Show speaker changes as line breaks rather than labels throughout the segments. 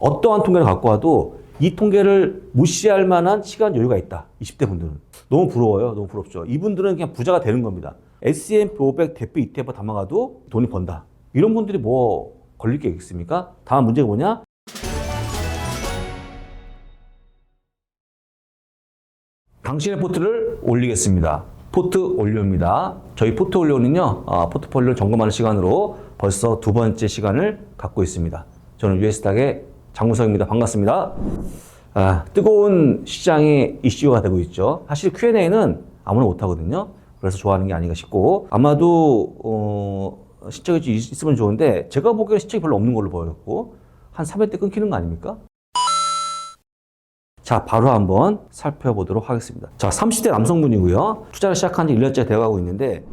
어떠한 통계를 갖고 와도 이 통계를 무시할 만한 시간 여유가 있다. 20대 분들은. 너무 부러워요. 너무 부럽죠. 이분들은 그냥 부자가 되는 겁니다. S&P 500 대표 ETF 담아가도 돈이 번다. 이런 분들이 뭐 걸릴 게 있습니까? 다음 문제가 뭐냐? 당신의 포트를 올리겠습니다. 포트 올려입니다. 저희 포트 올려는요, 포트폴리오를 점검하는 시간으로 벌써 두 번째 시간을 갖고 있습니다. 저는 US닥의 장무성입니다. 반갑습니다. 뜨거운 시장의 이슈가 되고 있죠. 사실 Q&A는 아무나 못하거든요. 그래서 좋아하는 게 아닌가 싶고, 아마도 시청이 있으면 좋은데 제가 보기에는 시청이 별로 없는 걸로 보였고, 한 3회 때 끊기는 거 아닙니까? 자, 바로 한번 살펴보도록 하겠습니다. 자, 30대 남성분이고요. 투자를 시작한 지 1년째 되어가고 있는데,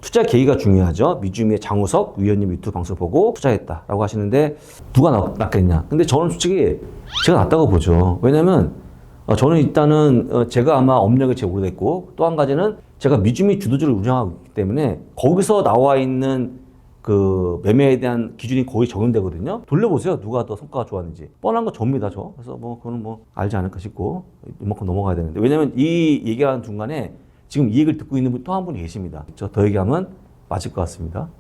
투자 계기가 중요하죠. 미주미의 장우석 위원님 유튜브 방송을 보고 투자했다라고 하시는데 누가 낫겠냐. 근데 저는 솔직히 제가 낫다고 보죠. 왜냐면 저는 일단은 제가 아마 업력이 제일 오래됐고, 또 한 가지는 제가 미주미 주도주를 운영하고 있기 때문에 거기서 나와 있는 그 매매에 대한 기준이 거의 적용되거든요. 돌려보세요. 누가 더 성과가 좋았는지. 뻔한 거 접니다, 저. 그래서 뭐 그거는 뭐 알지 않을까 싶고 이만큼 넘어가야 되는데, 왜냐면 이 얘기하는 중간에 지금 이 얘기를 듣고 있는 분 또 한 분이 계십니다. 저 더 얘기하면 맞을 것 같습니다.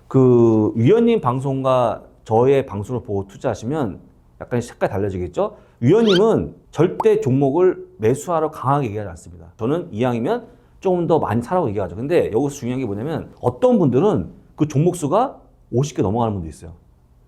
그 위원님 방송과 저의 방송을 보고 투자하시면 약간 색깔이 달라지겠죠? 위원님은 절대 종목을 매수하러 강하게 얘기하지 않습니다. 저는 이왕이면 조금 더 많이 사라고 얘기하죠. 근데 여기서 중요한 게 뭐냐면 어떤 분들은 그 종목 수가 50개 넘어가는 분도 있어요.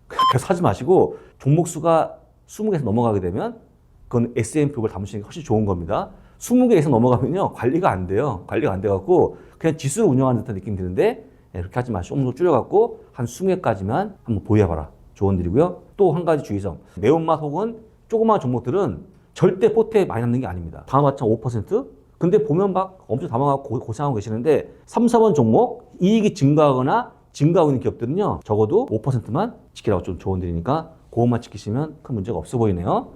그렇게 사지 마시고 종목 수가 20개에서 넘어가게 되면 그건 S&P 500을 담으시는 게 훨씬 좋은 겁니다. 20개 이상 넘어가면요, 관리가 안 돼요. 관리가 안 돼갖고 그냥 지수를 운영하는 듯한 느낌이 드는데, 이렇게 하지 마시고 조금 더 줄여갖고 한 20개까지만 한번 보유해봐라. 조언드리고요. 또 한 가지 주의점. 매운맛 혹은 조그마한 종목들은 절대 포트에 많이 남는 게 아닙니다. 담아봤자 5%? 근데 보면 막 엄청 담아갖고 고생하고 계시는데 3, 4번 종목 이익이 증가하거나 증가하고 있는 기업들은요, 적어도 5%만 지키라고 좀 조언드리니까 그것만 지키시면 큰 문제가 없어 보이네요.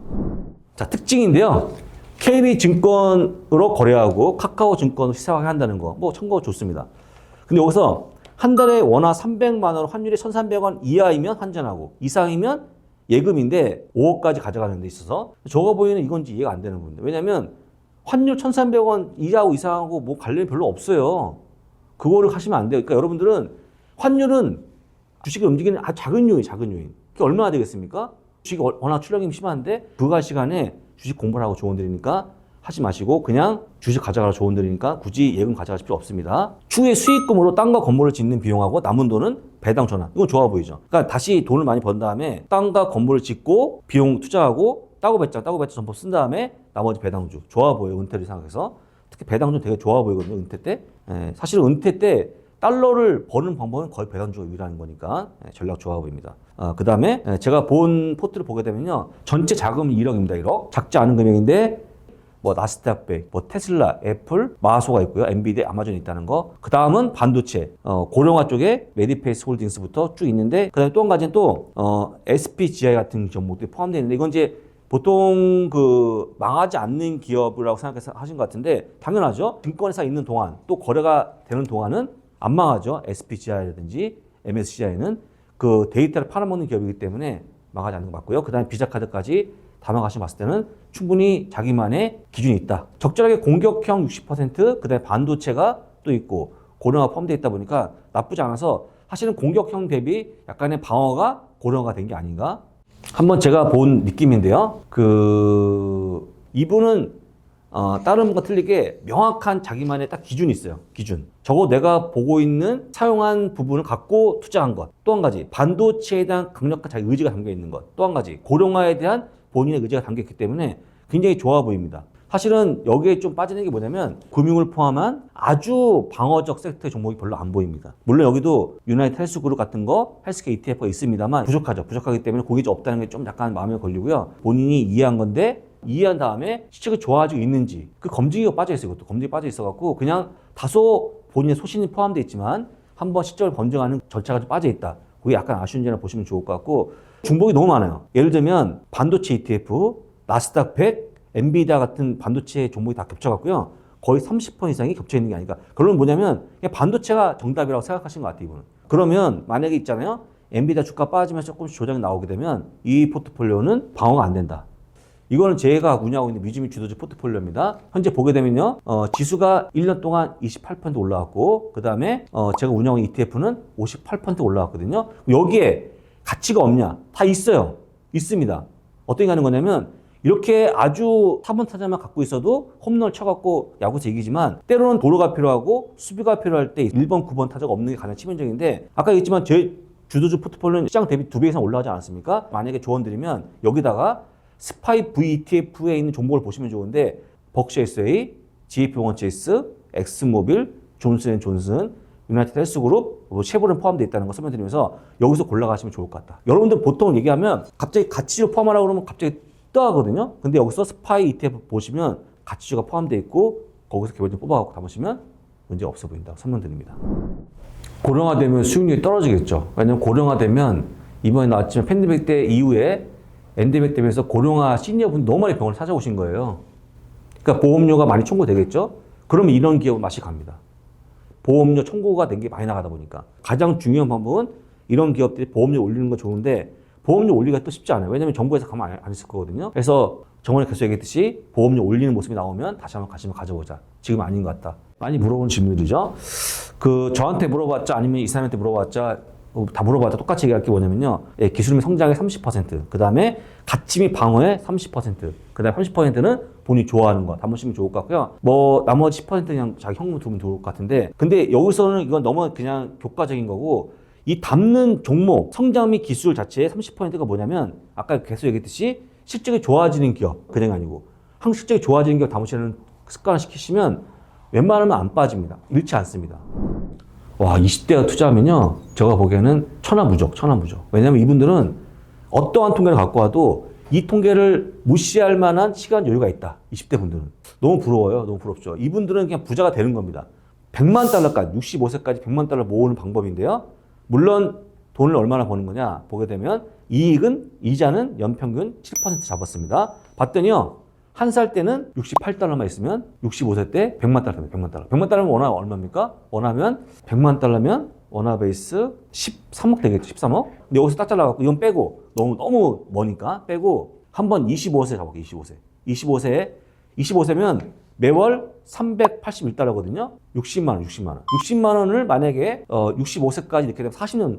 자, 특징인데요. KB증권으로 거래하고 카카오증권으로 시세하게 한다는 거, 뭐 참고 좋습니다. 근데 여기서 한 달에 원화 300만 원, 환율이 1,300원 이하이면 환전하고 이상이면 예금인데 5억까지 가져가는 데 있어서 저거 보이는 이건지 이해가 안 되는 부분인데, 왜냐면 환율 1,300원 이하고 이상하고 뭐 관련이 별로 없어요. 그거를 하시면 안 돼요. 그러니까 여러분들은 환율은 주식을 움직이는 아주 작은 요인, 작은 요인. 그게 얼마나 되겠습니까? 주식이 워낙 출렁임이 심한데 불가 시간에 주식 공부를 하고 조언드리니까 하지 마시고 그냥 주식 가져가라 조언드리니까 굳이 예금 가져갈 필요 없습니다. 추후에 수익금으로 땅과 건물을 짓는 비용하고 남은 돈은 배당 전환. 이건 좋아 보이죠. 그러니까 다시 돈을 많이 번 다음에 땅과 건물을 짓고 비용 투자하고 따고배짱 전부 쓴 다음에 나머지 배당주. 좋아 보여요. 은퇴를 생각해서. 특히 배당주 되게 좋아 보이거든요. 은퇴 때. 사실은 은퇴 때 달러를 버는 방법은 거의 배당주가 유일한 거니까 전략 좋아 보입니다. 그 다음에 제가 본 포트를 보게 되면요, 전체 자금이 1억입니다. 1억. 작지 않은 금액인데 뭐 나스닥 100, 뭐 테슬라, 애플, 마소가 있고요. 엔비디아, 아마존이 있다는 거. 그 다음은 반도체, 고령화 쪽에 메디페이스 홀딩스부터 쭉 있는데, 그 다음에 또 한 가지는 또 SPGI 같은 종목들이 포함되어 있는데, 이건 이제 보통 그 망하지 않는 기업이라고 생각해서 하신 것 같은데, 당연하죠. 증권회사 있는 동안 또 거래가 되는 동안은 안 망하죠. SPGI라든지 MSCI는 그 데이터를 팔아먹는 기업이기 때문에 망하지 않는 거 맞고요. 그 다음에 비자카드까지 담아가시고 봤을 때는 충분히 자기만의 기준이 있다. 적절하게 공격형 60%, 그 다음에 반도체가 또 있고 고령화 포함되어 있다 보니까 나쁘지 않아서 사실은 공격형 대비 약간의 방어가 고령화가 된 게 아닌가. 한번 제가 본 느낌인데요. 이분은 다른 분과 틀리게 명확한 자기만의 딱 기준이 있어요. 기준. 저거 내가 보고 있는 사용한 부분을 갖고 투자한 것. 또 한 가지, 반도체에 대한 강력한 자기 의지가 담겨 있는 것. 또 한 가지, 고령화에 대한 본인의 의지가 담겨 있기 때문에 굉장히 좋아 보입니다. 사실은 여기에 좀 빠지는 게 뭐냐면 금융을 포함한 아주 방어적 섹터의 종목이 별로 안 보입니다. 물론 여기도 유나이트 헬스그룹 같은 거 헬스케어 ETF가 있습니다만 부족하죠. 부족하기 때문에 그게 없다는 게 좀 약간 마음에 걸리고요. 본인이 이해한 건데 이해한 다음에 시책이 좋아지고 있는지 그 검증이 빠져 있어요. 이것도 검증이 빠져 있어갖고 그냥 다소 본인의 소신이 포함되어 있지만 한번 시점을 검증하는 절차가 좀 빠져 있다. 그게 약간 아쉬운 점을 보시면 좋을 것 같고, 중복이 너무 많아요. 예를 들면 반도체 ETF, 나스닥 100, 엔비디아 같은 반도체 종목이 다 겹쳐갖고요. 거의 30% 이상이 겹쳐 있는 게 아닐까. 결론은 뭐냐면 그냥 반도체가 정답이라고 생각하시는 것 같아요, 이분은. 그러면 만약에 있잖아요. 엔비디아 주가 빠지면서 조금씩 조정이 나오게 되면 이 포트폴리오는 방어가 안 된다. 이거는 제가 운영하고 있는 미주미 주도주 포트폴리오입니다. 현재 보게 되면요. 지수가 1년 동안 28% 올라왔고 그 다음에 제가 운영하는 ETF는 58% 올라왔거든요. 여기에 가치가 없냐? 다 있어요. 있습니다. 어떻게 가는 거냐면 이렇게 아주 4번 타자만 갖고 있어도 홈런을 쳐갖고 야구에서 이기지만 때로는 도루가 필요하고 수비가 필요할 때 1번, 9번 타자가 없는 게 가장 치명적인데 아까 얘기했지만 제 주도주 포트폴리오는 시장 대비 2배 이상 올라가지 않았습니까? 만약에 조언 드리면 여기다가 스파이 VETF에 있는 종목을 보시면 좋은데 벅시 SA, GF원체스, 엑스모빌, 존슨앤존슨, 유나이티드 헬스그룹, 쉐보렌 포함되어 있다는 거 설명드리면서 여기서 골라가시면 좋을 것 같다. 여러분들 보통 얘기하면 갑자기 가치주 포함하라고 그러면 갑자기 떠하거든요. 근데 여기서 스파이 ETF 보시면 가치주가 포함되어 있고 거기서 개별적으로 뽑아갖고 담으시면 문제 없어 보인다고 설명드립니다. 고령화되면 수익률이 떨어지겠죠. 왜냐하면 고령화되면 이번에 나왔지만 팬데믹 때 이후에 엔데믹 때문에 고령화 시니어분이 너무 많이 병원을 찾아오신 거예요. 그러니까 보험료가 많이 청구되겠죠. 그러면 이런 기업은 맛이 갑니다. 보험료 청구가 된 게 많이 나가다 보니까 가장 중요한 방법은 이런 기업들이 보험료 올리는 거 좋은데 보험료 올리기가 또 쉽지 않아요. 왜냐하면 정부에서 가만 안 있을 거거든요. 그래서 정원에 계속 얘기했듯이 보험료 올리는 모습이 나오면 다시 한번 관심을 가져보자. 지금 아닌 것 같다. 많이 물어보는 질문들이죠. 저한테 물어봤자 아니면 이 사람한테 물어봤자 다 물어봤자 똑같이 얘기할 게 뭐냐면요. 기술 및 성장의 30%, 그 다음에 가치 및 방어의 30%, 그 다음에 30%는 본인이 좋아하는 거 담으시면 좋을 것 같고요. 나머지 10%는 그냥 자기 현금 두면 좋을 것 같은데 근데 여기서는 이건 너무 그냥 교과적인 거고 이 담는 종목, 성장 및 기술 자체의 30%가 뭐냐면 아까 계속 얘기했듯이 실적이 좋아지는 기업, 그냥 아니고 한국 실적이 좋아지는 기업 담으시는 습관을 시키시면 웬만하면 안 빠집니다. 잃지 않습니다. 와, 20대가 투자하면요, 제가 보기에는 천하무적. 왜냐면 이분들은 어떠한 통계를 갖고 와도 이 통계를 무시할 만한 시간 여유가 있다. 20대 분들은. 너무 부러워요. 너무 부럽죠. 이분들은 그냥 부자가 되는 겁니다. 100만 달러까지, 65세까지 100만 달러 모으는 방법인데요. 물론 돈을 얼마나 버는 거냐 보게 되면 이자는 연평균 7% 잡았습니다. 봤더니요. 한 살 때는 68달러만 있으면 65세 때 100만 달러입니다. 100만 달러. 100만 달러면 얼마입니까? 원하면 100만 달러면 원화베이스 13억 되겠죠. 13억. 근데 여기서 딱 잘라갖고 이건 빼고 너무 머니까 빼고 한번 25세 잡아볼게요. 25세. 25세면 매월 381달러거든요. 60만 원. 60만 원을 만약에 65세까지 이렇게 되면 40년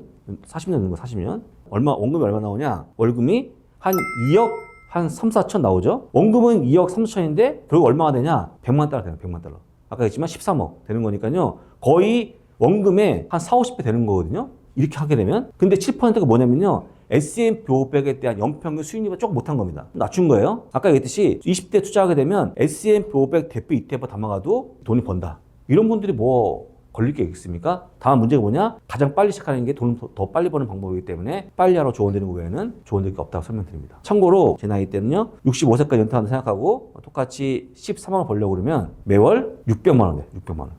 되는 거 40년. 원금이 얼마 나오냐? 월급이 한 2억 한 3, 4천 나오죠. 원금은 2억 3천인데 결국 얼마가 되냐? 100만 달러 되는 100만 달러. 아까 했지만 13억 되는 거니까요. 거의 원금의 한 4, 50배 되는 거거든요. 이렇게 하게 되면. 근데 7%가 뭐냐면요. S&P 500에 대한 연평균 수익률이 조금 못한 겁니다. 낮춘 거예요. 아까 얘기했듯이 20대 투자하게 되면 S&P 500 대표 ETF 담아가도 돈이 번다. 이런 분들이 뭐 걸릴 게 있습니까? 다음 문제가 뭐냐? 가장 빨리 시작하는 게 돈을 더 빨리 버는 방법이기 때문에 빨리 하러 조언되는 거 외에는 조언될 게 없다고 설명드립니다. 참고로 제 나이 때는요. 65세까지 연타한다 생각하고 똑같이 13만 원 벌려고 그러면 매월 600만 원 돼요. 600만 원.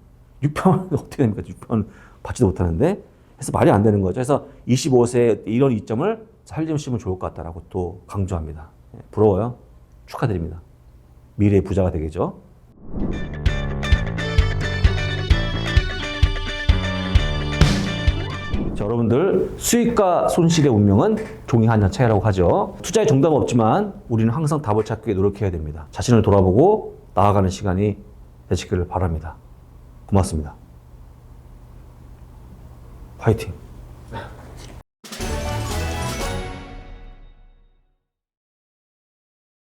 600만 원 어떻게 됩니까? 600만 원 받지도 못하는데 그래서 말이 안 되는 거죠. 그래서 25세 이런 이점을 살림시면 좋을 것 같다라고 또 강조합니다. 부러워요. 축하드립니다. 미래의 부자가 되겠죠. 자, 여러분들 수익과 손실의 운명은 종이 한 장 차이라고 하죠. 투자에 정답은 없지만 우리는 항상 답을 찾기 위해 노력해야 됩니다. 자신을 돌아보고 나아가는 시간이 되시기를 바랍니다. 고맙습니다. 화이팅!